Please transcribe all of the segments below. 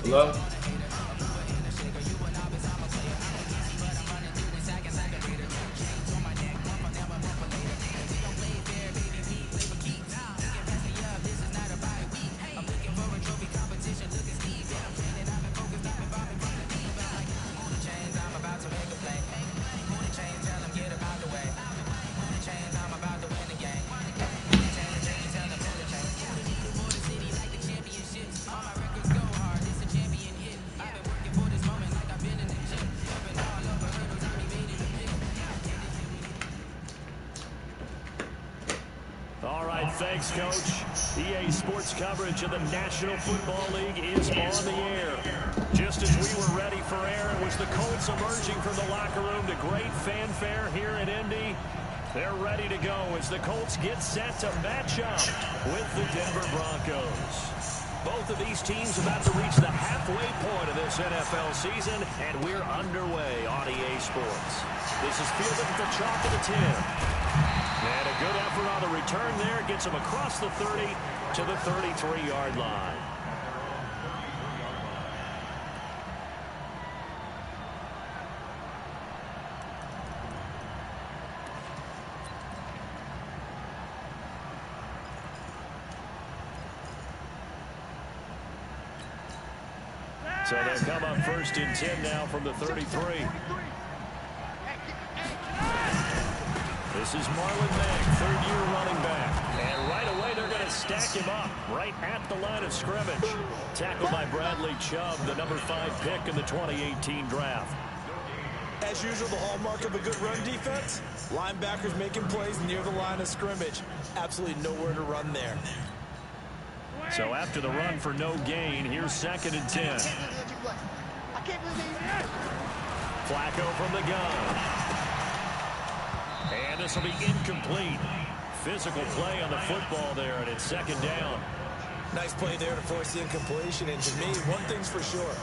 Hello? All right, thanks, Coach. EA Sports coverage of the National Football League is on the air. Just as we were ready for air, it was the Colts emerging from the locker room to great fanfare here in Indy. They're ready to go as the Colts get set to match up with the Denver Broncos. Both of these teams about to reach the halfway point of this NFL season, and we're underway on EA Sports. This is fielded at the chalk of the 10. And a good effort on the return there. Gets him across the 30 to the 33-yard line. So they'll come up first and 10 now from the 33. This is Marlon Mack, third-year running back. And right away, they're going to stack him up right at the line of scrimmage. Tackled by Bradley Chubb, the number 5 pick in the 2018 draft. As usual, the hallmark of a good run defense, linebackers making plays near the line of scrimmage. Absolutely nowhere to run there. So after the run for no gain, here's second and 10. Flacco from the gun. And this will be incomplete. Physical play on the football there, and it's second down. Nice play there to force the incompletion. And to me, one thing's for sure.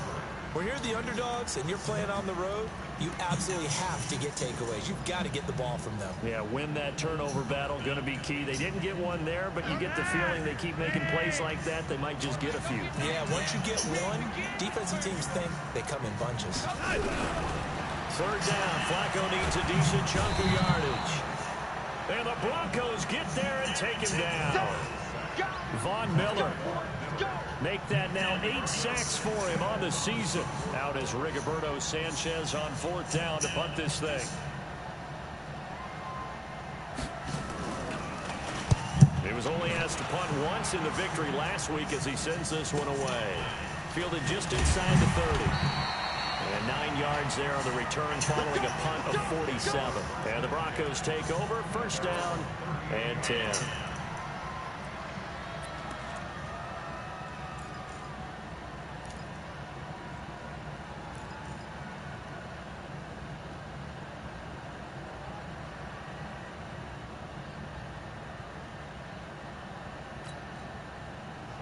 When you're the underdogs and you're playing on the road, you absolutely have to get takeaways. You've got to get the ball from them. Yeah, win that turnover battle, going to be key. They didn't get one there, but you get the feeling they keep making plays like that, they might just get a few. Yeah, once you get one, defensive teams think they come in bunches. Third down, Flacco needs a decent chunk of yardage. And the Broncos get there and take him down. Von Miller. Make that now 8 sacks for him on the season. Out is Rigoberto Sanchez on fourth down to punt this thing. He was only asked to punt once in the victory last week as he sends this one away. Fielded just inside the 30. And 9 yards there on the return following a punt of 47. And the Broncos take over, first down and 10.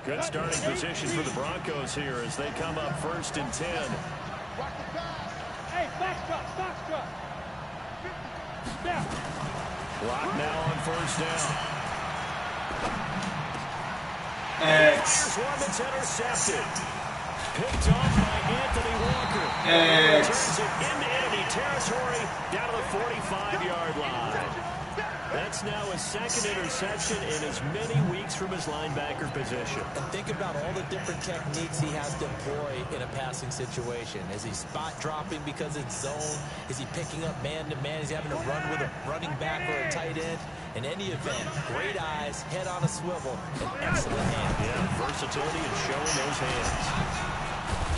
Good starting position for the Broncos here as they come up first and 10. Hey, box drop. Clock now on first down. X. Here's one that's intercepted. Picked off by Anthony Walker. X. Turns it into enemy territory down to the 45-yard line. That's now his second interception in as many weeks from his linebacker position. And think about all the different techniques he has to employ in a passing situation. Is he spot dropping because it's zone? Is he picking up man-to-man? Is he having to run with a running back or a tight end? In any event, great eyes, head on a swivel, and excellent hands. Yeah, versatility and showing those hands.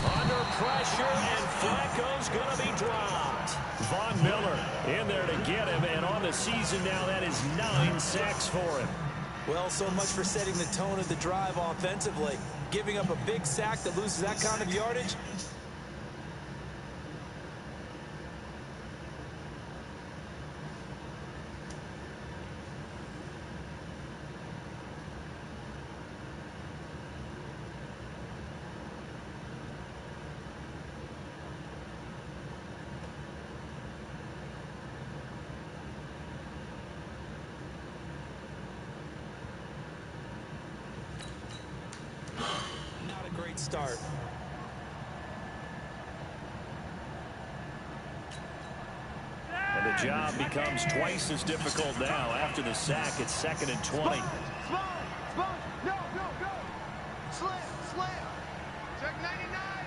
Under pressure, and Flacco's going to be dropped. Von Miller in there to get him, and on the season now, that is 9 sacks for him. Well, so much for setting the tone of the drive offensively. Giving up a big sack that loses that kind of yardage. Not a great start. And the job becomes twice as difficult now. After the sack, it's 2nd and 20. Small. No. Slam. Check 99.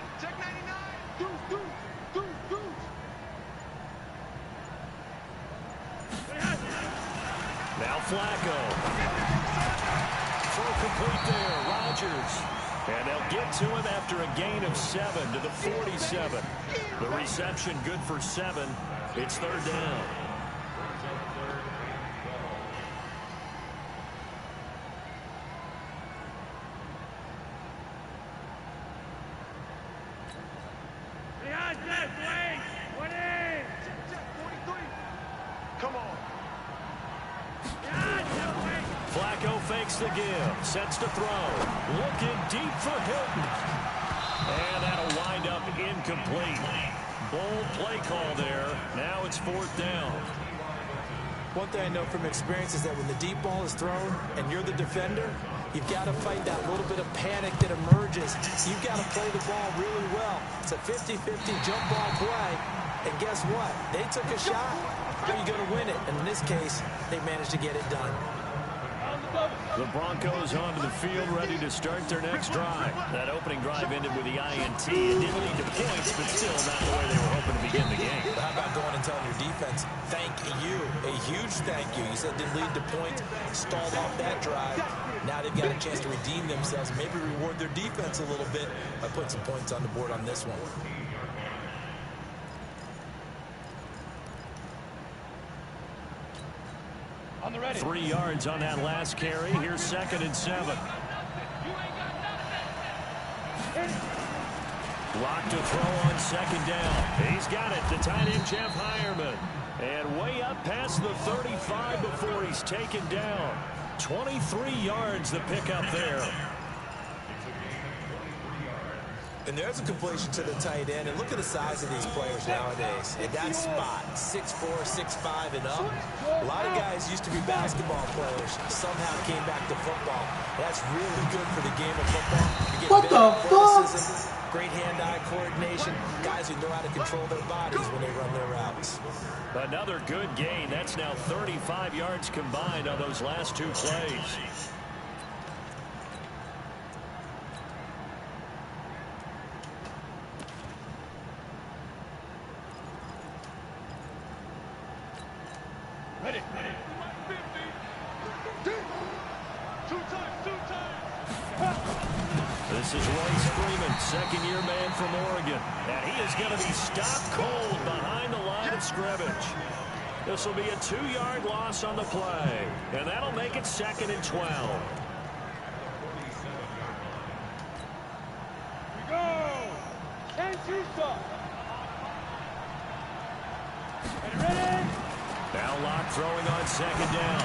Deuce. Now Flacco. Throw complete there. Rodgers. And they'll get to him after a gain of 7 to the 47. The reception good for 7. It's 3rd down. Come on. Flacco fakes the give. Sets to throw. Looking deep for Hilton. And that'll wind up incomplete. Bold play call there. Now it's 4th down. One thing I know from experience is that when the deep ball is thrown and you're the defender, you've got to fight that little bit of panic that emerges. You've got to play the ball really well. It's a 50-50 jump ball play. And guess what? They took a shot. How are you going to win it? And in this case, they managed to get it done. The Broncos onto the field, ready to start their next drive. That opening drive ended with the INT. It didn't lead to points, but still not the way they were hoping to begin the game. But how about going and telling your defense, thank you, a huge thank you. You said didn't lead to points, stalled off that drive. Now they've got a chance to redeem themselves, maybe reward their defense a little bit by putting some points on the board on this one. On the ready. 3 yards on that last carry. Here's 2nd and 7. Lock to throw on 2nd down. He's got it. The tight end, Jeff Heuerman. And way up past the 35 before he's taken down. 23 yards the pickup there. And there's a completion to the tight end. And look at the size of these players nowadays. In that spot, 6'4", 6'5", and up. A lot of guys used to be basketball players. Somehow came back to football. That's really good for the game of football. You get What the fuck? Great hand-eye coordination. Guys who know how to control their bodies when they run their routes. Another good gain. That's now 35 yards combined on those last 2 plays. Ready. 2 times. This is Royce Freeman, second-year man from Oregon. And he is going to be stopped cold behind the line of scrimmage. This will be a 2-yard loss on the play. And that'll make it 2nd and 12. We go. And shoot stop. Ready. Now Locke throwing on 2nd down.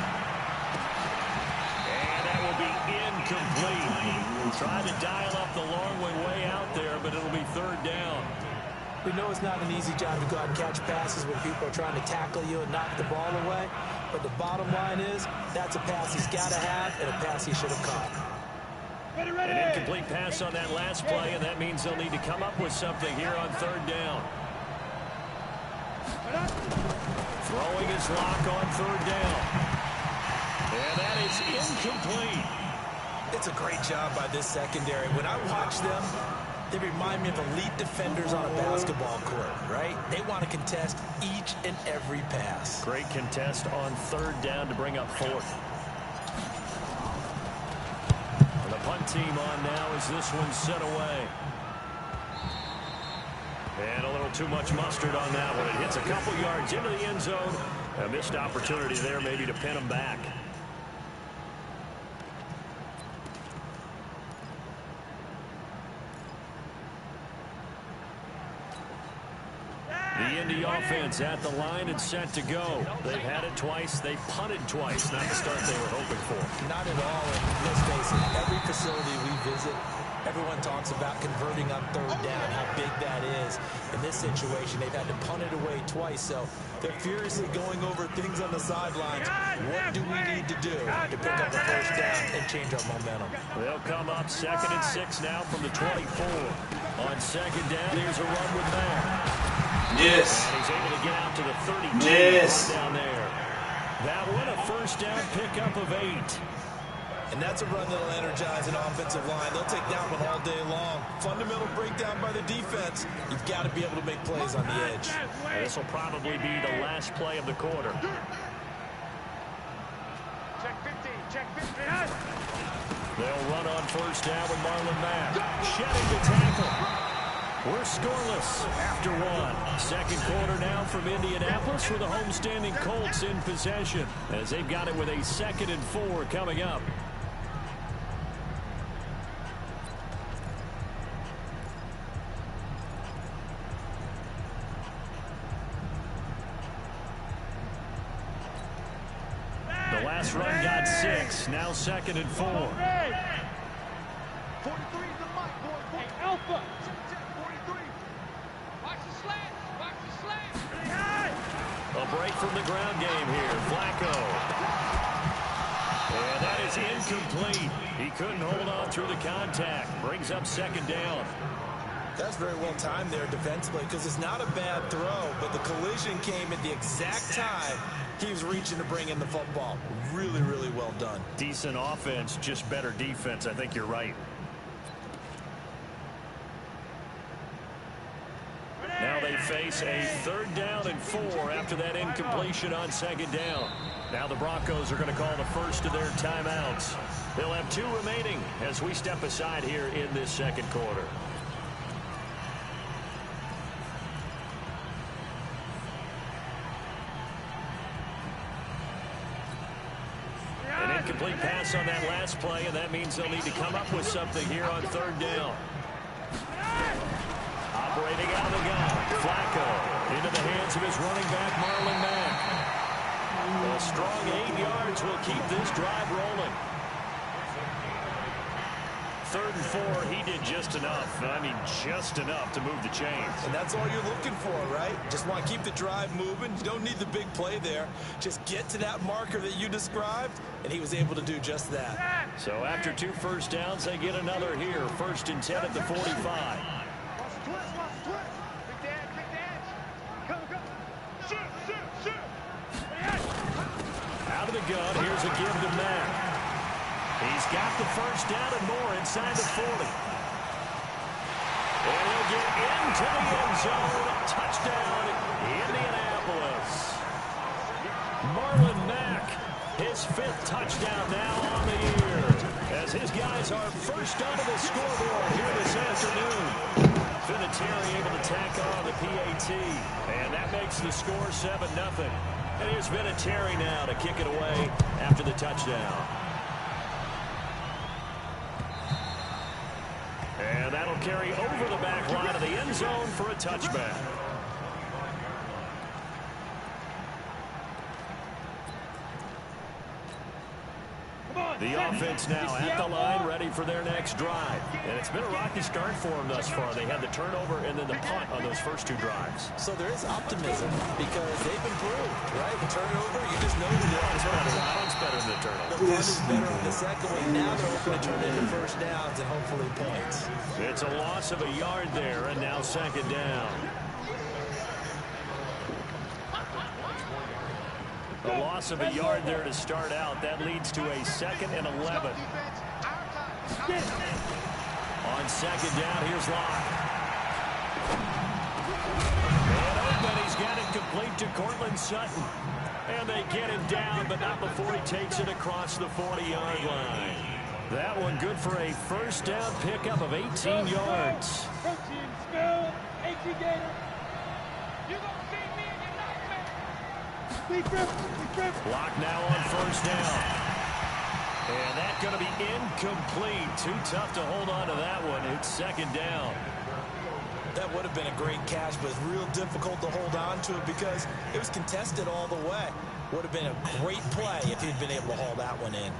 And that will be incomplete. Trying to dial up the long one way out there, but it'll be 3rd down. We know it's not an easy job to go out and catch passes when people are trying to tackle you and knock the ball away. But the bottom line is, that's a pass he's got to have and a pass he should have caught. An incomplete pass on that last play, and that means they'll need to come up with something here on 3rd down. Throwing his Lock on 3rd down. And that is incomplete. It's a great job by this secondary. When I watch them, they remind me of elite defenders on a basketball court, right? They want to contest each and every pass. Great contest on 3rd down to bring up 4th. And the punt team on now as this one's set away. And a little too much mustard on that one. It hits a couple yards into the end zone. A missed opportunity there maybe to pin them back. The Indy offense at the line and set to go. They've had it twice. They've punted twice. Not the start they were hoping for. Not at all. And let's face it, every facility we visit, everyone talks about converting on 3rd down, how big that is. In this situation, they've had to punt it away twice, so they're furiously going over things on the sidelines. What do we need to do to pick up the 1st down and change our momentum? They'll come up 2nd and 6 now from the 24. On 2nd down, here's a run with Matt. Yes. And he's able to get out to the 32 Yes. right down there. That one a first down pickup of 8. And that's a run that'll energize an offensive line. They'll take that one all day long. Fundamental breakdown by the defense. You've got to be able to make plays on the edge. This will probably be the last play of the quarter. Check 15. Check 15. They'll run on first down with Marlon Mack. Shedding the tackle. We're scoreless after 1. Second quarter now from Indianapolis with the homestanding Colts in possession as they've got it with a 2nd and 4 coming up. The last run got 6. Now 2nd and 4. 43 is the mic, boy. Hey, Alpha. Check 43. Watch the slant. Watch the slant. A break from the ground game here. Flacco. And that is incomplete. He couldn't hold on through the contact. Brings up 2nd down. That's very well timed there defensively because it's not a bad throw, but the collision came at the exact time he was reaching to bring in the football. Really, really well done. Decent offense, just better defense. I think you're right. Now they face a 3rd down and 4 after that incompletion on 2nd down. Now the Broncos are going to call the first of their timeouts. They'll have 2 remaining as we step aside here in this 2nd quarter. An incomplete pass on that last play, and that means they'll need to come up with something here on 3rd down. Operating out of the gun. Flacco into the hands of his running back, Marlon Mack. A strong 8 yards will keep this drive rolling. 3rd and 4, he did just enough. I mean, just enough to move the chains. And that's all you're looking for, right? Just want to keep the drive moving. You don't need the big play there. Just get to that marker that you described, and he was able to do just that. So after 2 first downs, they get another here. 1st and 10 at the 45. Watch the twist. Watch the twist. Big dash. Big dash. Come. Shoot. Out of the gun, here's a give to Mack. He's got the first down and more inside the 40. And he'll get into the end zone. Touchdown, Indianapolis. Marlon Mack, his 5th touchdown now on the year. As his guys are first onto the scoreboard here this afternoon. Vinatieri able to tack on the PAT. And that makes the score 7-0. And here's Vinatieri now to kick it away after the touchdown. And that'll carry over the back line of the end zone for a touchback. The offense now at the line, ready for their next drive. And it's been a rocky start for them thus far. They had the turnover and then the punt on those first 2 drives. So there is optimism because they've improved, right? The turnover, you just know that Punt's better than the turnover. the punt is better on the second one. Now they're looking to turn into first downs and hopefully points. It's a loss of a yard there, and now 2nd down. A loss of a yard there to start out. That leads to a 2nd and 11. On 2nd down, here's Locke. And open, he's got it complete to Cortland Sutton. And they get him down, but not before he takes it across the 40-yard line. That one good for a first down pickup of 18 yards. Protein, spill, Gator. You gonna see me in your nightmare. Block now on first down. And that's going to be incomplete. Too tough to hold on to that one. It's 2nd down. That would have been a great catch, but it's real difficult to hold on to it because it was contested all the way. Would have been a great play if he'd been able to haul that one in.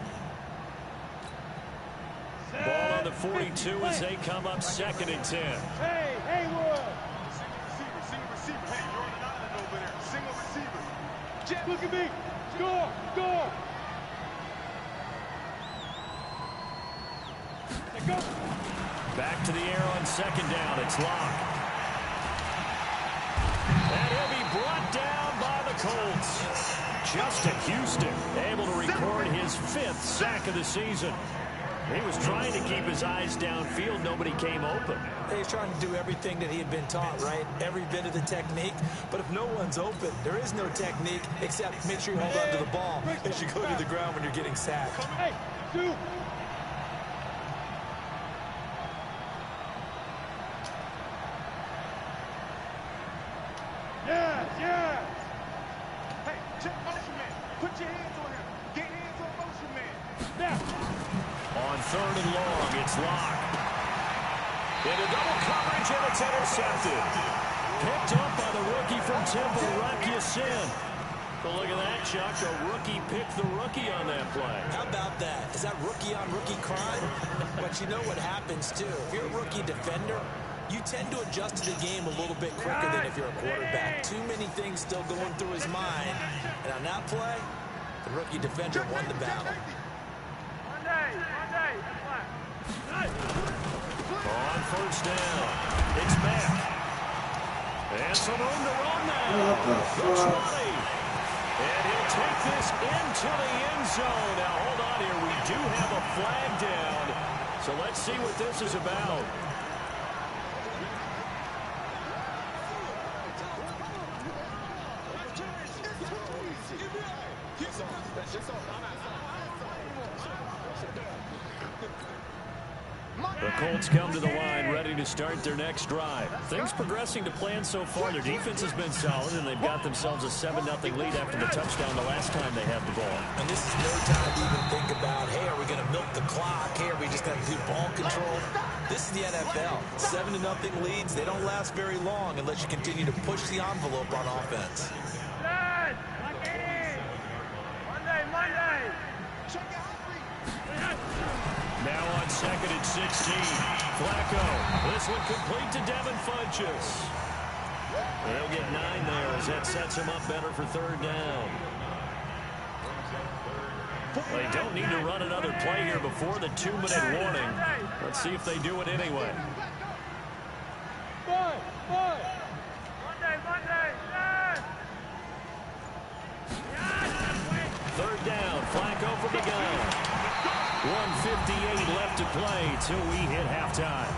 Ball on the 42 as they come up 2nd and 10. Hey, Haywood. Single receiver. Hey, you're on an island over there. Single receiver. Jet, look at me. Score. Go. Back to the air on 2nd down. It's Locke. brought down by the Colts. Justin Houston able to record his 5th sack of the season. He was trying to keep his eyes downfield. Nobody came open. He's trying to do everything that he had been taught, right? Every bit of the technique. But if no one's open, there is no technique except make sure you hold on to the ball as you go to the ground when you're getting sacked. Hey, shoot. Yes, yes. Hey, check motion man. Put your hands on him. Get hands on motion man. Snap. On 3rd and long, it's locked. Into double coverage, and it's intercepted. Picked up by the rookie from Temple, Rocky Sin. So look at that, Chuck. A rookie picked the rookie on that play. How about that? Is that rookie-on-rookie crime? But you know what happens, too. If you're a rookie defender, you tend to adjust to the game a little bit quicker than if you're a quarterback. Too many things still going through his mind. And on that play, the rookie defender won the battle. On 1st down, it's back. And some room to run now. The 20. And he'll take this into the end zone. Now, hold on here. We do have a flag down. So let's see what this is about. The Colts come to the line ready to start their next drive. Things progressing to plan so far. Their defense has been solid, and they've got themselves a 7-0 lead after the touchdown the last time they had the ball. And this is no time to even think about, hey, are we going to milk the clock? Hey, are we just going to do ball control? This is the NFL. 7-0 leads, they don't last very long unless you continue to push the envelope on offense. Now on 2nd and 16. Flacco. This one complete to Devin Funchess. They'll get 9 there as that sets him up better for 3rd down. They don't need to run another play here before the 2-minute warning. Let's see if they do it anyway. Third down. Flacco from the gun. 1:58 left to play till we hit halftime.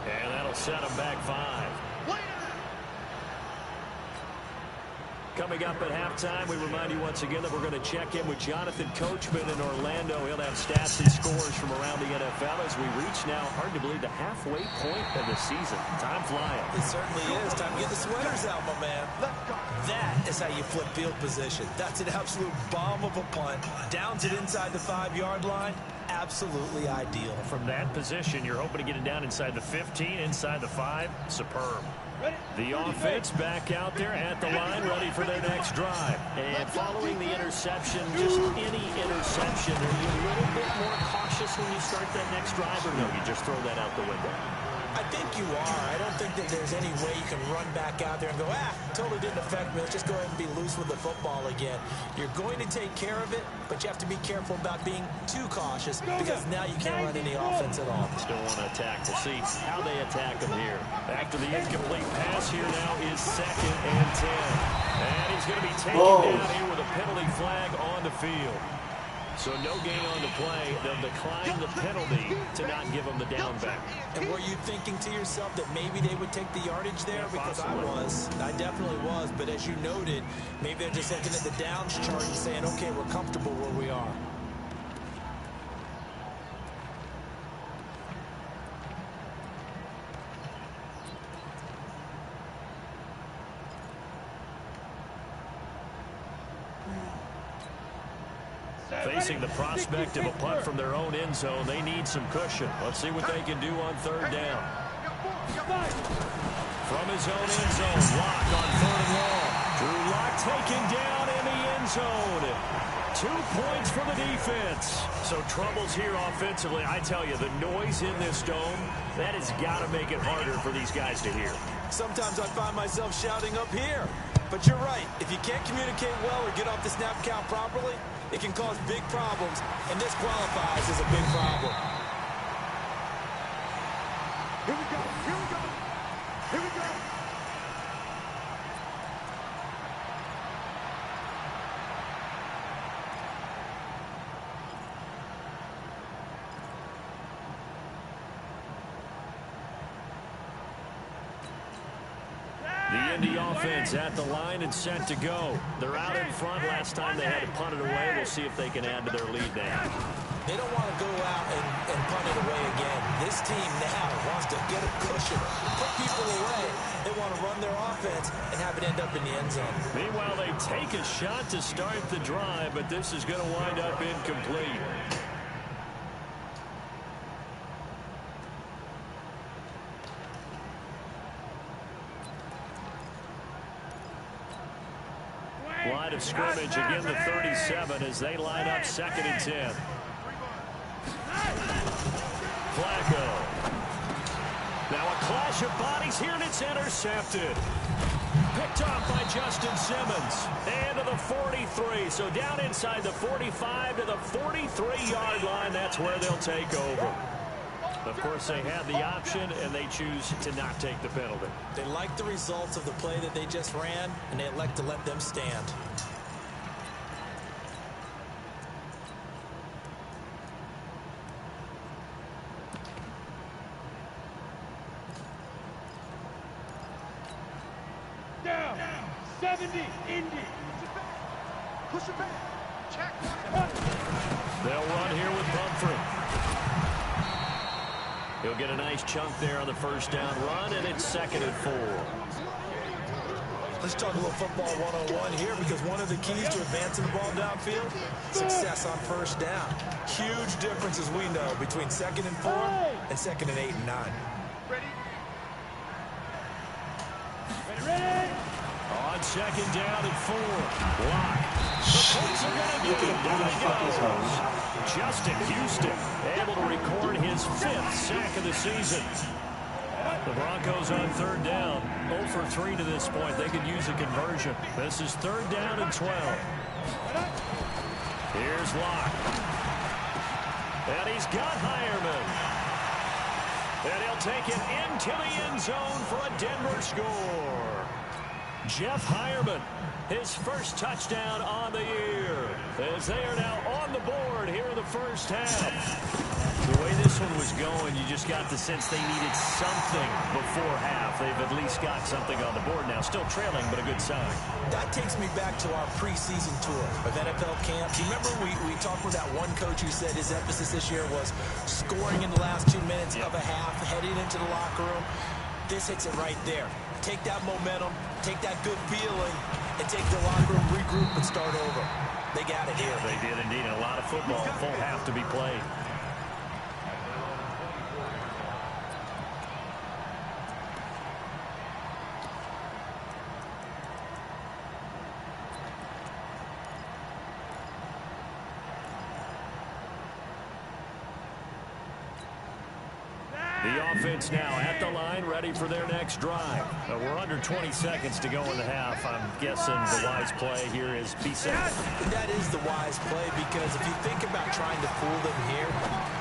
And that'll set them back 5. Coming up at halftime, we remind you once again that we're going to check in with Jonathan Coachman in Orlando. He'll have stats and scores from around the NFL as we reach now, hard to believe, the halfway point of the season. Time flying. It certainly is. Time to get the sweaters out, my man. That is how you flip field position. That's an absolute bomb of a punt. Downs it inside the 5-yard line. Absolutely ideal. From that position, you're hoping to get it down inside the 15, inside the 5. Superb. The offense back out there at the line, ready for their next drive. And following the interception, just any interception, are you a little bit more cautious when you start that next drive, or no, you just throw that out the window? I think you are. I don't think that there's any way you can run back out there and go, totally didn't affect me. Let's just go ahead and be loose with the football again. You're going to take care of it, but you have to be careful about being too cautious because now you can't run any offense at all. Still want to attack. We'll see how they attack them here. After the incomplete pass here now is 2nd and 10. And he's going to be taken down here with a penalty flag on the field. So no gain on the play. They'll decline the penalty to not give them the down back. And were you thinking to yourself that maybe they would take the yardage there? Yeah, because possibly. I was. I definitely was. But as you noted, maybe they're just looking at the downs chart and saying, okay, we're comfortable where we are. facing the prospect of a punt from their own end zone. They need some cushion. Let's see what they can do on third down. From his own end zone, Lock on third and long. Drew Lock taken down in the end zone. 2 points for the defense. So troubles here offensively. I tell you, the noise in this dome, that has got to make it harder for these guys to hear. Sometimes I find myself shouting up here. But you're right. If you can't communicate well or get off the snap count properly, it can cause big problems. And this qualifies as a big problem. Here we go. Here we go. Here we go. The Indy offense at the line and set to go. They're out in front. Last time they had to punt it away. We'll see if they can add to their lead now. They don't want to go out and punt it away again. This team now wants to get a cushion, put people away. They want to run their offense and have it end up in the end zone. Meanwhile, they take a shot to start the drive, but this is going to wind up incomplete. Line of scrimmage, again the 37 as they line up 2nd and 10. Flacco. Now a clash of bodies here, and it's intercepted. Picked off by Justin Simmons. And to the 43. So down inside the 45 to the 43-yard line. That's where they'll take over. Of course, they have the option, and they choose to not take the penalty. They like the results of the play that they just ran, and they elect to let them stand. Down. 70. Indy. Push it back. Check. They'll run here with Pumphrey. He'll get a nice chunk there on the first down run, and it's 2nd and 4. Let's talk a little football one-on-one here, because one of the keys to advancing the ball downfield, success on first down. Huge difference, as we know, between 2nd and 4 and 2nd and 8 and 9. Ready? Ready. On 2nd down and 4. Lock. The Colts are going to get it. Down he goes. Justin Houston able to record his 5th sack of the season. The Broncos on third down. 0 for 3 to this point. They could use a conversion. This is 3rd down and 12. Here's Lock. And he's got Hireman. And he'll take it into the end zone for a Denver score. Jeff Hireman, his first touchdown on the year, as they are now on the board here in the first half. The way this one was going, you just got the sense they needed something before half. They've at least got something on the board now. Still trailing, but a good sign. That takes me back to our preseason tour of NFL camps. You remember we talked with that one coach who said his emphasis this year was scoring in the last 2 minutes of a half, heading into the locker room. This hits it right there. Take that momentum, take that good feeling, and take the locker room, regroup, and start over. They got it here. They did indeed, and a lot of football, full half to be played. The offense now at the line, ready for their next drive. We're under 20 seconds to go in the half. I'm guessing the wise play here is be safe. That is the wise play, because if you think about trying to fool them here,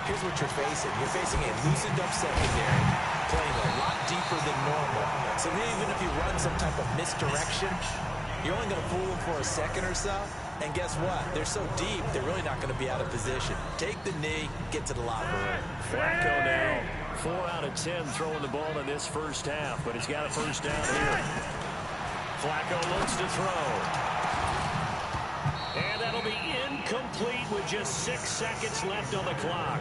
here's what you're facing. You're facing a loosened up secondary, playing a lot deeper than normal. So even if you run some type of misdirection, you're only going to fool them for a second or so. And guess what? They're so deep, they're really not going to be out of position. Take the knee, get to the locker room. Flacco now 4 out of 10 throwing the ball in this first half, but he's got a first down here. Flacco looks to throw. And that'll be incomplete with just 6 seconds left on the clock.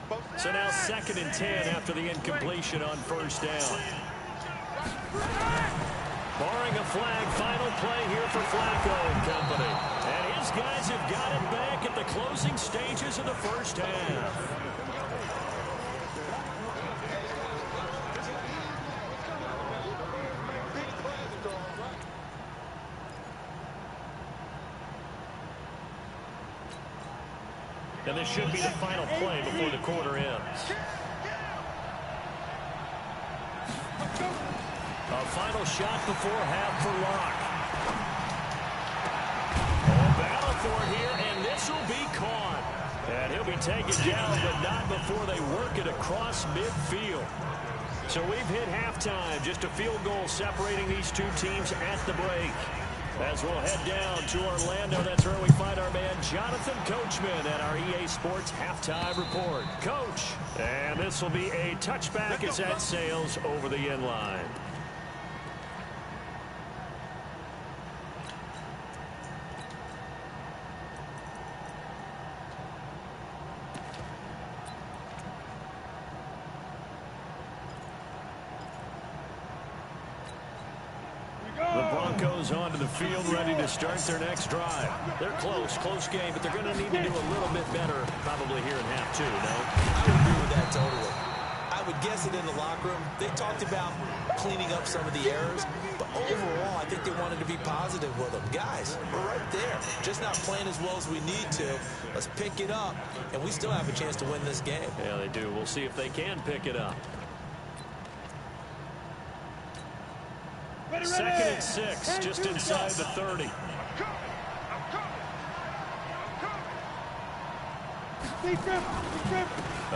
Both So now 2nd and 10 after the incompletion on first down. Barring a flag, final play here for Flacco and company. And his guys have got it back at the closing stages of the first half. And this should be the final play before the quarter ends. A final shot before half for Locke. A battle for it here, and this will be caught. And he'll be taken down, but not before they work it across midfield. So we've hit halftime. Just a field goal separating these two teams at the break. As we'll head down to Orlando, that's where we find our man Jonathan Coachman at our EA Sports Halftime Report. Coach, and this will be a touchback as that sails over the end line. Onto the field, ready to start their next drive. They're close game, but they're going to need to do a little bit better probably here in half two, no? I would agree with that totally. I would guess it in the locker room. They talked about cleaning up some of the errors, but overall, I think they wanted to be positive with them. Guys, we're right there. Just not playing as well as we need to. Let's pick it up, and we still have a chance to win this game. Yeah, they do. We'll see if they can pick it up. 2nd and 6, just inside the 30.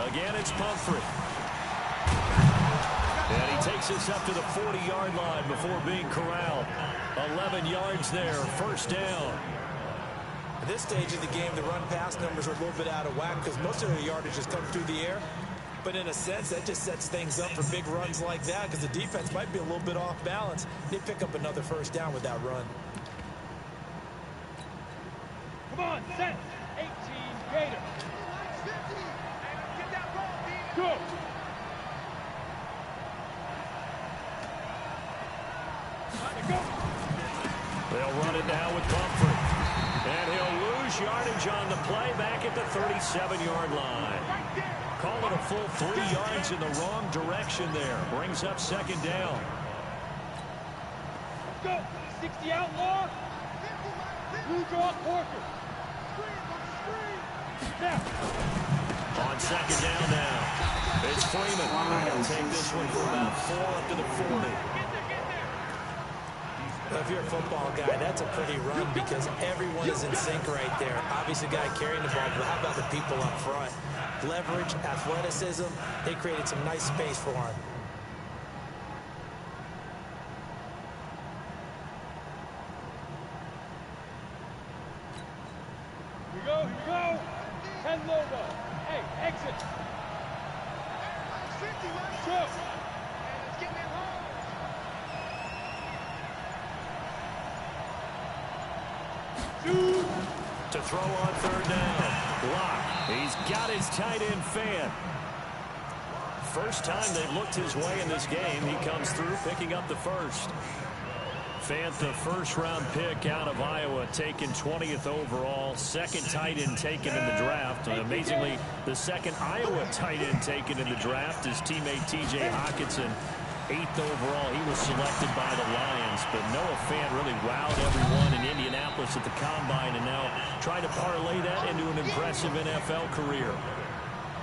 Again, it's Pumphrey. And he takes us up to the 40-yard line before being corralled. 11 yards there, first down. At this stage of the game, the run-pass numbers are a little bit out of whack because most of their yardage has come through the air. But in a sense, that just sets things up for big runs like that because the defense might be a little bit off balance. They pick up another first down with that run. Come on, set. 18, Gator. Get that ball, go. They'll run it now with Pumphrey. And he'll lose yardage on the play back at the 37-yard line. Call it a full 3 yards in the wrong direction there. Brings up 2nd down. Go. 60 outlaw. Blue draw Porker. On 2nd down now. It's Freeman. He'll take this one for about 4 up to the 40. Well, if you're a football guy, that's a pretty run because everyone is in sync right there. Obviously, the guy carrying the ball, but how about the people up front? Leverage, athleticism, they created some nice space for him. Here we go. 10 logo. Hey, exit. Go. To throw on 3rd down. Locke. He's got his tight end Fan. First time they've looked his way in this game. He comes through picking up the first. Fant, the first-round pick out of Iowa, taken 20th overall. 2nd tight end taken in the draft. And amazingly, the 2nd Iowa tight end taken in the draft is teammate T.J. Hockenson. 8th overall, he was selected by the Lions. But Noah Fant really wowed everyone in Indianapolis at the Combine and now trying to parlay that into an impressive NFL career.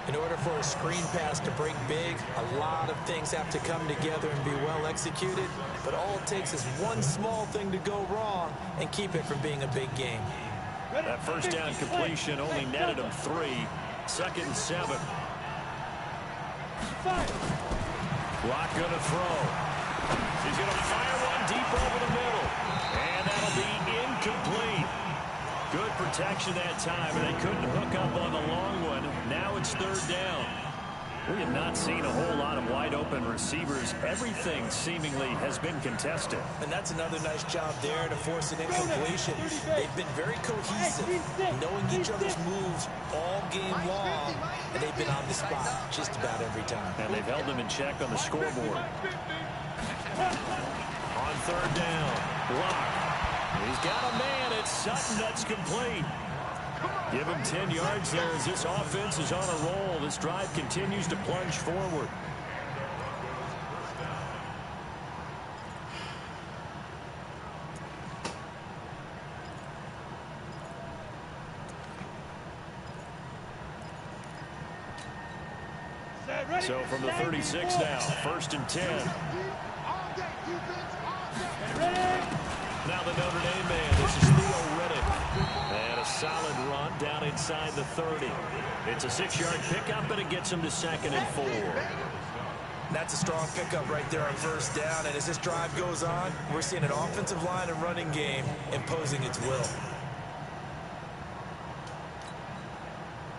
In order for a screen pass to break big, a lot of things have to come together and be well executed. But all it takes is one small thing to go wrong and keep it from being a big game. That first down completion only netted him 3. 2nd and 7. Locke going to throw. He's going to fire one deep over the middle. And that'll be incomplete. Good protection that time, and they couldn't hook up on the long one. Now it's 3rd down. We have not seen a whole lot of wide-open receivers. Everything seemingly has been contested. And that's another nice job there to force an incompletion. They've been very cohesive, knowing each other's moves all game long, and they've been on the spot just about every time. And they've held them in check on the scoreboard. On third down, block. He's got a man. It's Sutton. That's complete. Give him 10 yards there as this offense is on a roll. This drive continues to plunge forward. So from the 36 now, 1st and 10. Now the Notre Dame man, this is Theo Riddick. And a solid run down inside the 30. It's a 6-yard pickup, and it gets him to 2nd and 4. That's a strong pickup right there on 1st down. And as this drive goes on, we're seeing an offensive line and running game imposing its will.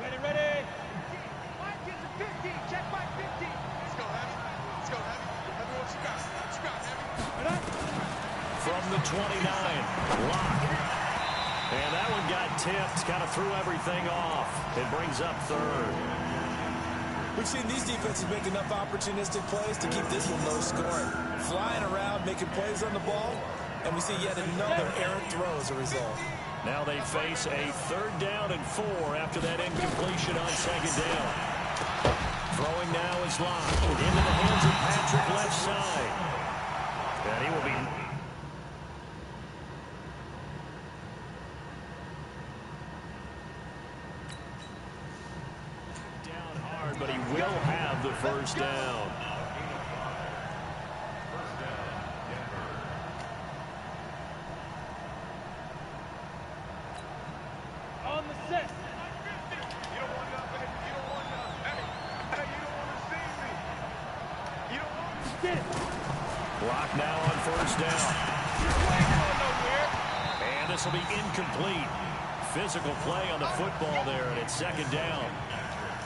Ready. Mike gets a 50. Check my 50. Let's go, Heavy. Let's go, Heavy. Heavy, what you got? What you got, Heavy? From the 29, block. And that one got tipped, kind of threw everything off. It brings up 3rd. We've seen these defenses make enough opportunistic plays to keep this one low scoring. Flying around, making plays on the ball, and we see yet another errant throw as a result. Now they face a 3rd down and 4 after that incompletion on 2nd down. Throwing now is Locke into the hands of Patrick left side. And he will be... but he will have the 1st down. On the set. You don't want nothing. You don't want nothing. Hey, you don't want to see me. You don't want to Get it. Block now on 1st down. And this will be incomplete. Physical play on the football there, and it's 2nd down.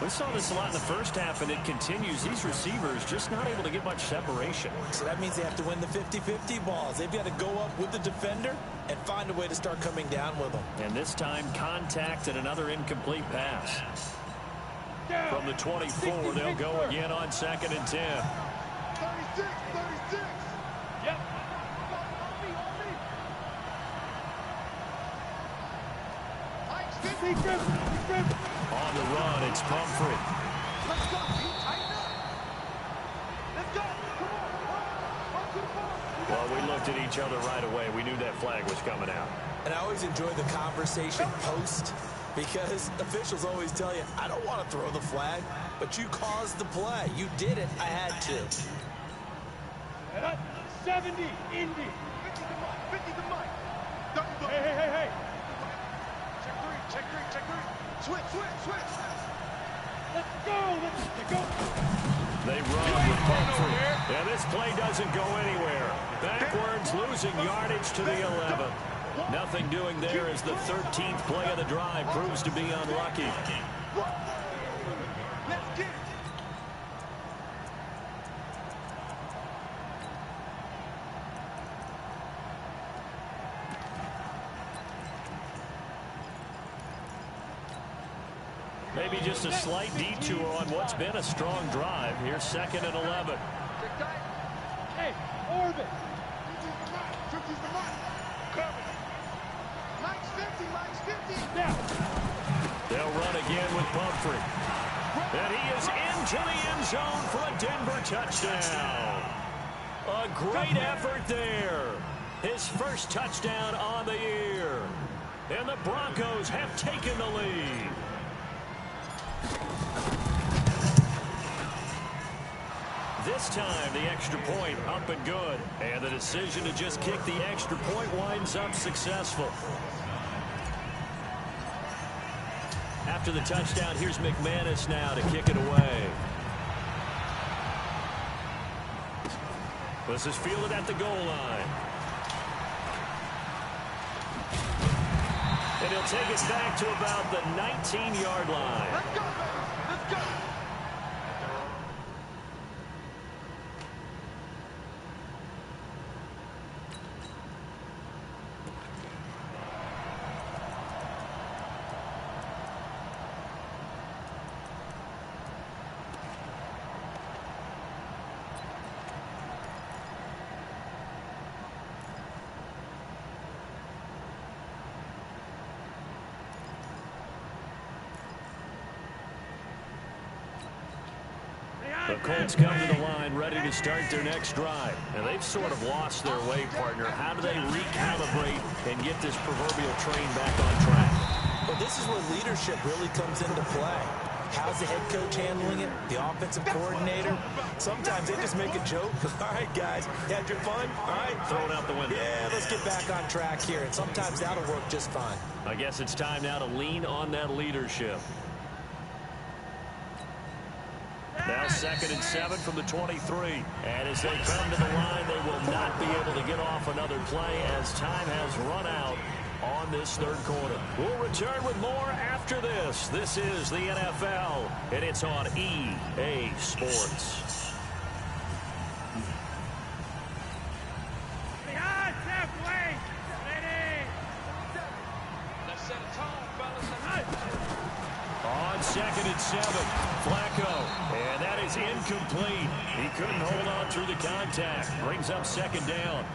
We saw this a lot in the first half, and it continues. These receivers just not able to get much separation. So that means they have to win the 50-50 balls. They've got to go up with the defender and find a way to start coming down with them. And this time, contact and another incomplete pass. From the 24, they'll go again on 2nd and 10. 36, 36. Yep. On the run, it's Pumphrey. Let's go. Tighten up. Let's go. Come on. Well, we looked at each other right away. We knew that flag was coming out. And I always enjoy the conversation post because officials always tell you, I don't want to throw the flag, but you caused the play. You did it. I had to. 70, Indy. 50 to Mike. Hey. Check three. Switch. Let's go. They run with Pumphrey. And this play doesn't go anywhere. Backwards, losing yardage to the 11. Nothing doing there as the 13th play of the drive proves to be unlucky. Let's get it. Maybe just a slight detour on what's been a strong drive. Here's 2nd and 11. Hey, orbit. Turkey's the Mike. Cover. Mike's 50. Now. They'll run again with Pumphrey. And he is into the end zone for a Denver touchdown. A great effort there. His first touchdown on the year. And the Broncos have taken the lead. This time, the extra point up and good. And the decision to just kick the extra point winds up successful. After the touchdown, here's McManus now to kick it away. This is fielded at the goal line. And he'll take it back to about the 19-yard line. Let's go, baby. Let's go. The Colts come to the line ready to start their next drive. And they've sort of lost their way, partner. How do they recalibrate and get this proverbial train back on track? Well, this is where leadership really comes into play. How's the head coach handling it? The offensive coordinator? Sometimes they just make a joke. All right, guys, you had your fun? All right. Throw it out the window. Yeah, let's get back on track here. And sometimes that'll work just fine. I guess it's time now to lean on that leadership. Now 2nd and 7 from the 23. And as they come to the line, they will not be able to get off another play as time has run out on this 3rd quarter. We'll return with more after this. This is the NFL, and it's on EA Sports. Behind, halfway. Ready. Let's set a tone, fellas. On 2nd and 7, Flacco, and that is incomplete. He couldn't hold on through the contact. Brings up 2nd down.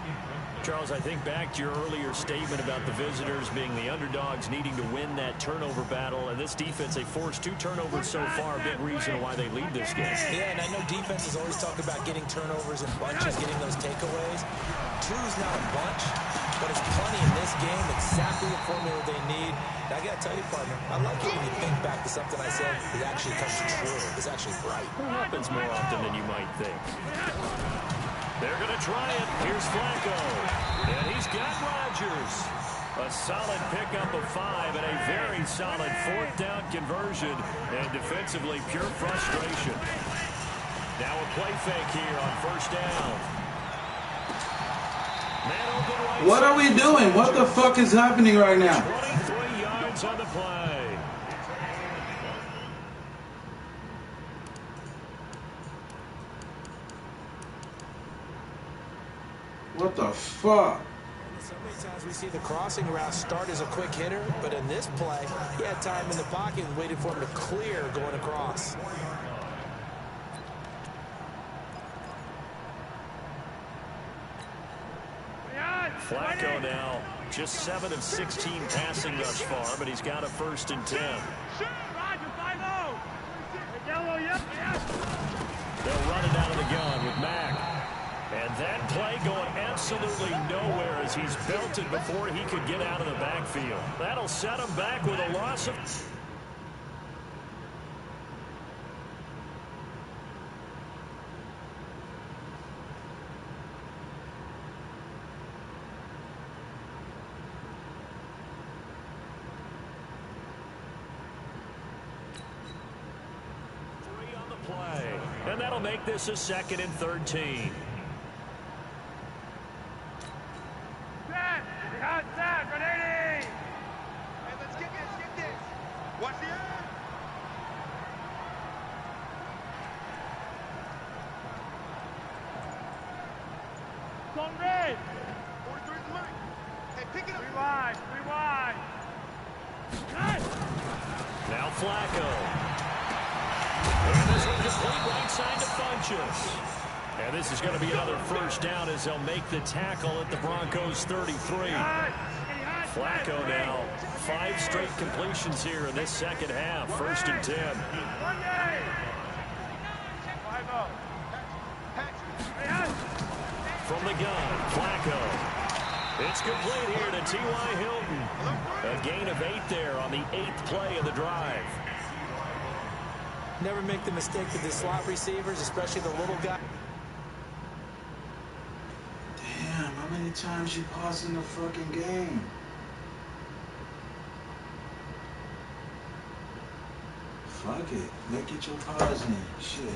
Charles, I think back to your earlier statement about the visitors being the underdogs needing to win that turnover battle. And this defense, they forced 2 turnovers so far, a big reason why they lead this game. Yeah, and I know defenses always talk about getting turnovers in bunches, getting those takeaways. 2's not a bunch, but it's plenty in this game, exactly the formula they need. And I got to tell you, partner, I like it when you think back to something I said that actually comes true. It's actually right. It happens more often than you might think. They're going to try it. Here's Flacco. And he's got Rodgers. A solid pickup of 5 and a very solid 4th down conversion. And defensively, pure frustration. Now a play fake here on 1st down. Man open right. What are we doing? What the fuck is happening right now? 23 yards on the play. What the fuck? So many times we see the crossing route start as a quick hitter, but in this play, he had time in the pocket and waited for him to clear going across. Flacco now just 7 of 16 passing thus far, but he's got a 1st and 10. Roger, 5-0. Yellow, yep. They'll run it out of the gun with Mack. And that play going absolutely nowhere as he's belted before he could get out of the backfield. That'll set him back with a loss of... play. And that'll make this a 2nd and 13. Set. Behind set. Ready. Hey, let's get this. Watch the end. Long red. 43 is the line. Hey, pick it up. Rewind. Now Flacco. And this one complete right side to Funchess. And this is going to be another 1st down as they'll make the tackle at the Broncos 33. Flacco now 5 straight completions here in this 2nd half. 1st and 10. From the gun, Flacco. It's complete here to T.Y. Hilton. A gain of 8 there on the 8th play of the drive. Never make the mistake with the slot receivers, especially the little guy. Damn, how many times you pause in the fucking game? Fuck it. Make it your pause in. Shit.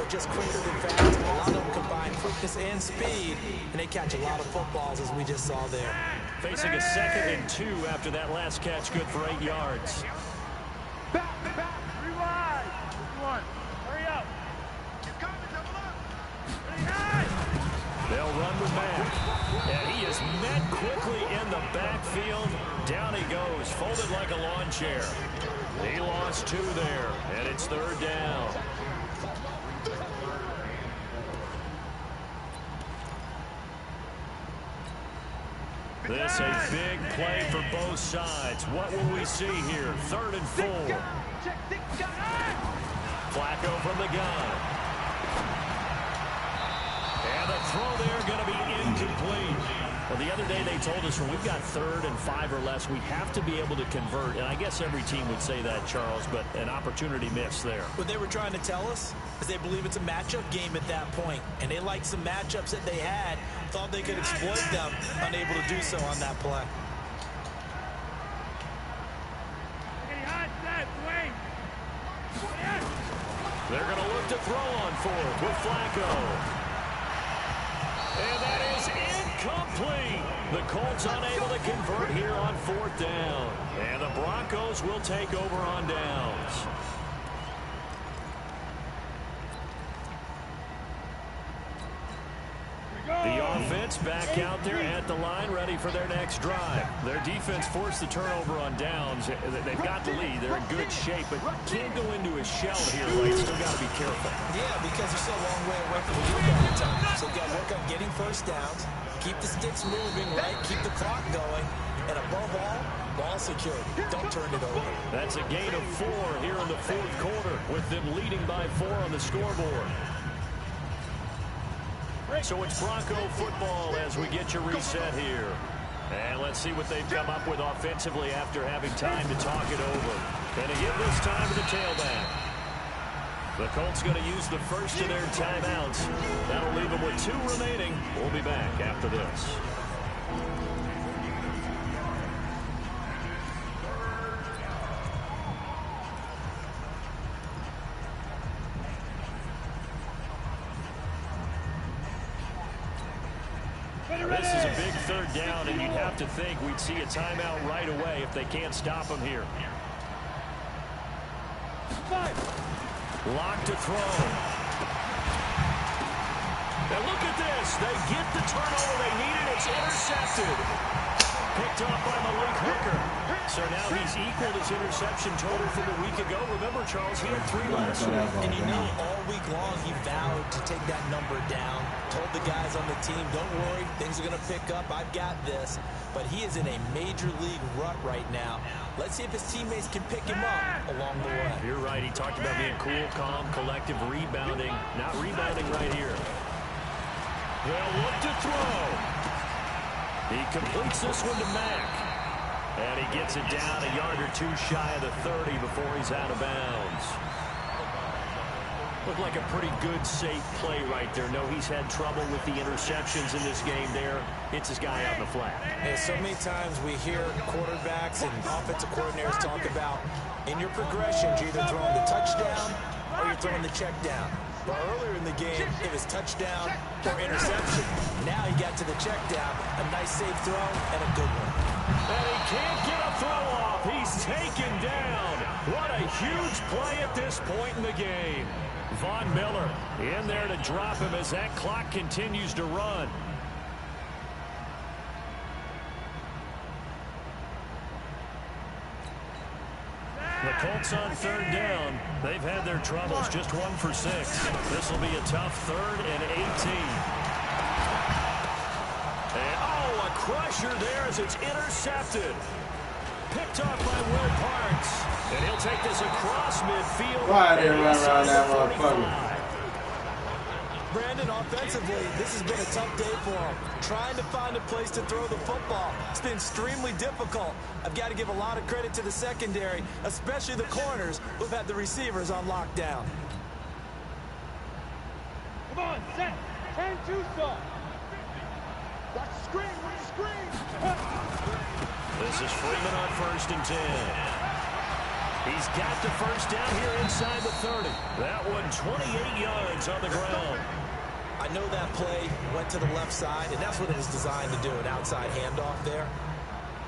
Just quicker than fast. A lot of them combine quickness and speed, and they catch a lot of footballs, as we just saw there. Facing a 2nd and 2 after that last catch, good for 8 yards. Back, rewind. One. Hurry up. You're coming, double up. They'll run with Mack. And he is met quickly in the backfield. Down he goes, folded like a lawn chair. He lost 2 there, and it's 3rd down. This a big play for both sides. What will we see here? 3rd and 4. Flacco from the gun. And the throw there going to be incomplete. Well, the other day they told us when we've got 3rd and 5 or less, we have to be able to convert. And I guess every team would say that, Charles, but an opportunity missed there. What they were trying to tell us is they believe it's a matchup game at that point. And they liked some matchups that they had, thought they could exploit them, unable to do so on that play. They're going to look to throw on 4th with Flacco. And that is incomplete. The Colts unable to convert here on 4th down. And the Broncos will take over on downs. The offense back out there at the line, ready for their next drive. Their defense forced the turnover on downs. They've got the lead. They're in good shape, but can't go into a shell here. They still got to be careful. Yeah, because they're still a long way away from the field goal time. So you've got to work on getting first downs, keep the sticks moving, right? Keep the clock going, and above all, ball security. Don't turn it over. That's a gain of 4 here in the 4th quarter, with them leading by 4 on the scoreboard. So it's Bronco football as we get you reset here. And let's see what they've come up with offensively after having time to talk it over. And to give this time to the tailback. The Colts going to use the first of their timeouts. That'll leave them with 2 remaining. We'll be back after this. This is a big 3rd down, and you'd have to think we'd see a timeout right away if they can't stop them here. Lock to throw. And look at this. They get the turnover they needed. It's intercepted. Picked off by Malik Hooker. So now he's equaled his interception total from a week ago. Remember, Charles, he had 3 last week. And you know, all week long he vowed to take that number down. Told the guys on the team, don't worry, things are going to pick up. I've got this. But he is in a major league rut right now. Let's see if his teammates can pick him up along the way. You're right. He talked about being cool, calm, collective, rebounding. Not rebounding right here. They'll look to throw. He completes this one to Mack. And he gets it down a yard or 2 shy of the 30 before he's out of bounds. Looked like a pretty good, safe play right there. No, he's had trouble with the interceptions in this game there. Hits his guy out in the flat. Hey, so many times we hear quarterbacks and offensive coordinators talk about in your progressions, you're either throwing the touchdown or you're throwing the check down. But earlier in the game, it was touchdown or interception. Now he got to the check down, a nice safe throw, and a good one. And he can't get a throw off. He's taken down. What a huge play at this point in the game. Von Miller in there to drop him as that clock continues to run. The Colts on 3rd down. They've had their troubles, just 1 for 6. This will be a tough 3rd and 18. And, a crusher there as it's intercepted. Picked off by Will Parks. And he'll take this across midfield. Why did they run around that motherfucker? Brandon, offensively, this has been a tough day for him. Trying to find a place to throw the football. It's been extremely difficult. I've got to give a lot of credit to the secondary, especially the corners who've had the receivers on lockdown. Come on, set. 10-2 saw. Watch the screen, watch the screen. This is Freeman on 1st and 10. He's got the first down here inside the 30. That one 28 yards on the ground. I know that play went to the left side, and that's what it was designed to do, an outside handoff there.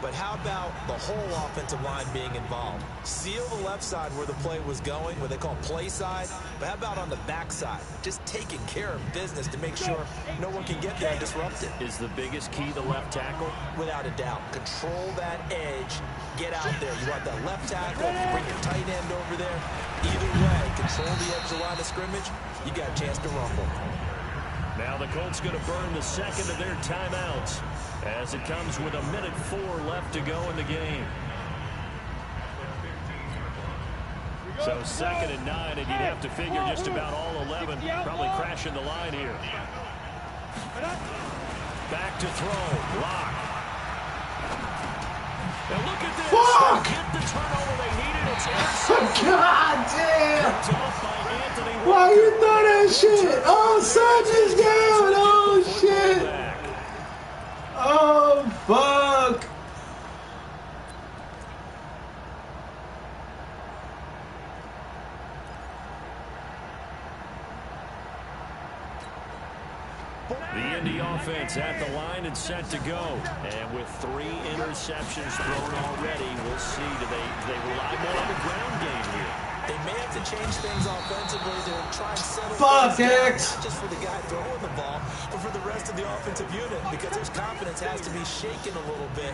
But how about the whole offensive line being involved? Seal the left side where the play was going, what they call play side. But how about on the back side? Just taking care of business to make sure no one can get there and disrupt it. Is the biggest key the left tackle? Without a doubt. Control that edge. Get out there. You want that left tackle. Bring your tight end over there. Either way, control the edge of the line of scrimmage. You got a chance to rumble. Now the Colts going to burn the second of their timeouts as it comes with 1:04 left to go in the game. So 2nd and 9, and you'd have to figure just about all 11 probably crashing the line here. Back to throw. Lock. Now look at this. Fuck! They get the turnover they needed. It's intercepted. God damn! Picked off by Anthony Why you Walker. throw that shit? Oh, Sanchez down! Oh, shit! Back. Oh, fuck! The Indy offense at the line and set to go. And with 3 interceptions thrown already, we'll see. Do they rely more on the ground game here? They may have to change things offensively to try and settle Fuck, things down, X. not just for the guy throwing the ball, but for the rest of the offensive unit, because his confidence has to be shaken a little bit.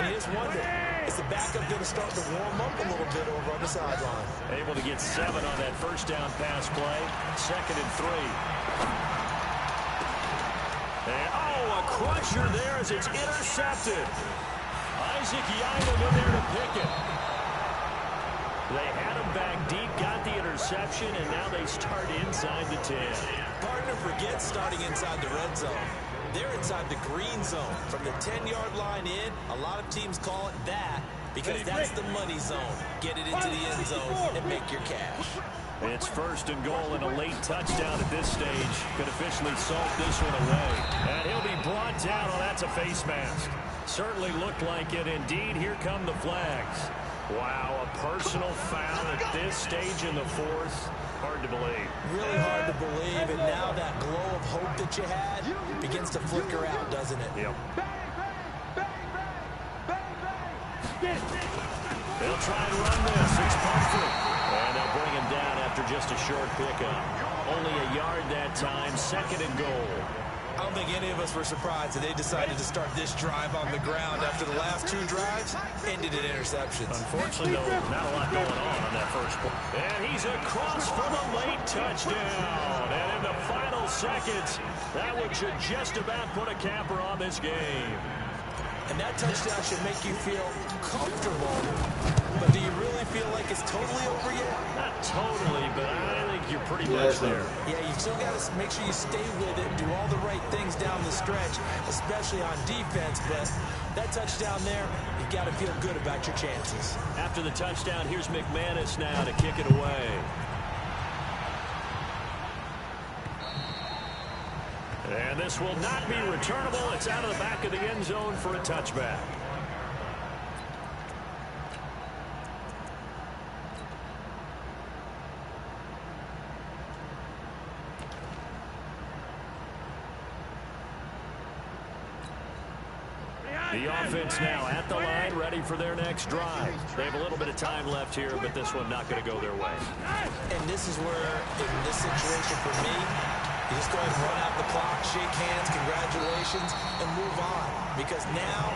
And you just wonder, is the backup going to start to warm up a little bit over on the sideline? Able to get 7 on that first down pass play. 2nd and 3. And, a crusher there as it's intercepted. Isaac Yiadom in there to pick it. They had him back deep, got the interception, and now they start inside the 10. Partner forgets starting inside the red zone. They're inside the green zone. From the 10-yard line in, a lot of teams call it that because that's the money zone. Get it into the end zone and make your cash. It's 1st and goal and a late touchdown at this stage. Could officially salt this one away. And he'll be brought down. Oh, that's a face mask. Certainly looked like it. Indeed, here come the flags. Wow, a personal foul at this stage in the 4th. Hard to believe. Really hard to believe, and now that glow of hope that you had begins to flicker out, doesn't it? Yep. They'll try and run this. It's Pumphrey. And they'll bring him down after just a short pickup. Only a yard that time. 2nd and goal. I don't think any of us were surprised that they decided to start this drive on the ground after the last 2 drives ended in interceptions. Unfortunately, though, not a lot going on that first play. And he's across for the late touchdown. And in the final seconds, that one should just about put a capper on this game. And that touchdown should make you feel comfortable. But do you really feel like it's totally over yet? Not totally, but I think you're pretty much there. Yeah, you still got to make sure you stay with it and do all the right things down the stretch, especially on defense. But that touchdown there, you got to feel good about your chances. After the touchdown, here's McManus now to kick it away. And this will not be returnable. It's out of the back of the end zone for a touchback. The offense now at the line, ready for their next drive. They have a little bit of time left here, but this one not going to go their way. And this is where, in this situation for me, you just go ahead and run out the clock, shake hands, congratulations, and move on. Because now,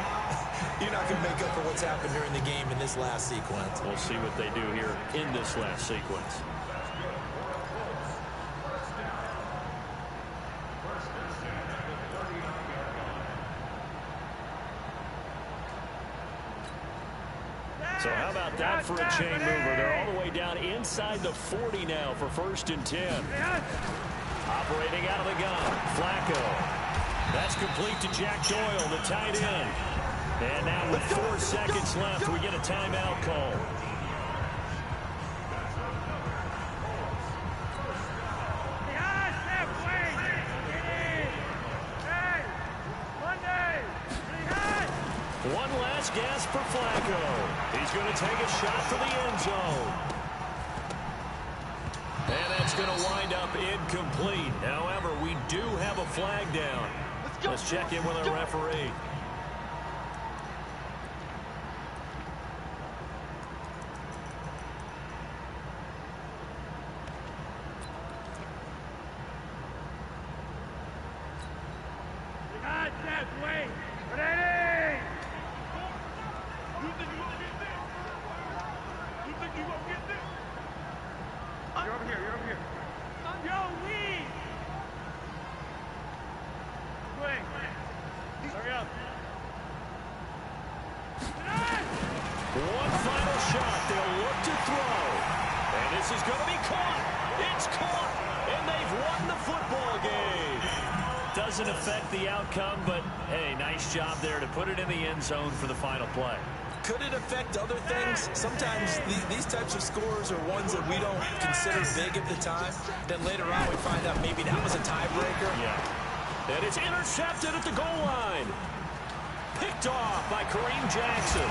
you're not going to make up for what's happened during the game in this last sequence. We'll see what they do here in this last sequence. So how about that for a chain mover? They're all the way down inside the 40 now for 1st and 10. Operating out of the gun, Flacco. That's complete to Jack Doyle, the tight end. And now with 4 seconds left, we get a timeout call. One last gasp for Flacco. He's going to take a shot for the end zone. And that's That's going to wind up incomplete. However, we do have a flag down. Let's check in with our referee. One final shot. They'll look to throw. And this is going to be caught. It's caught. And they've won the football game. Doesn't affect the outcome, but, hey, nice job there to put it in the end zone for the final play. Could it affect other things? Sometimes these types of scores are ones that we don't consider big at the time. Then later on we find out maybe that was a tiebreaker. Yeah. And it's intercepted at the goal line. Picked off by Kareem Jackson.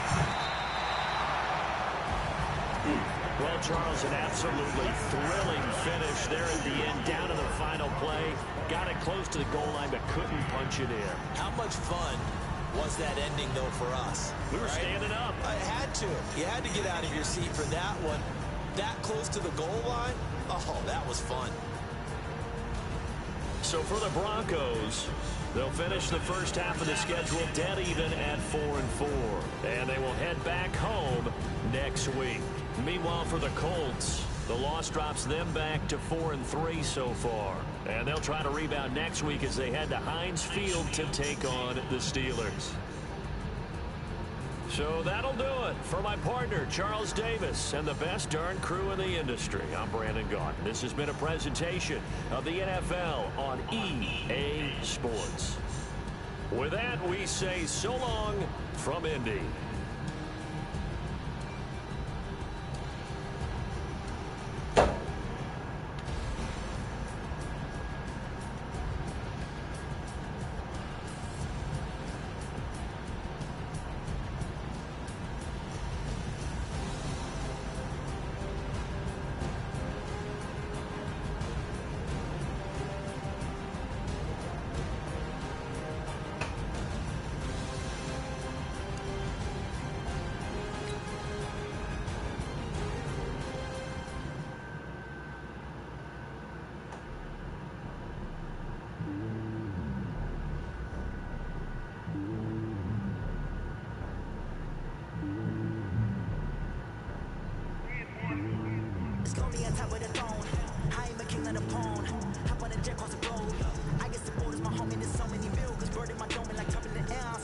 Well, Charles, an absolutely thrilling finish there at the end, down to the final play. Got it close to the goal line, but couldn't punch it in. How much fun was that ending, though, for us? We were standing up. I had to. You had to get out of your seat for that one. That close to the goal line? Oh, that was fun. So for the Broncos, they'll finish the first half of the schedule dead even at 4-4. And they will head back home next week. Meanwhile, for the Colts, the loss drops them back to 4-3 so far. And they'll try to rebound next week as they head to Heinz Field to take on the Steelers. So that'll do it for my partner, Charles Davis, and the best darn crew in the industry. I'm Brandon Gaudin. This has been a presentation of the NFL on EA Sports. With that, we say so long from Indy.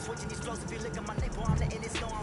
Switching these flows, if you look at my name, boy, I'm letting it snow.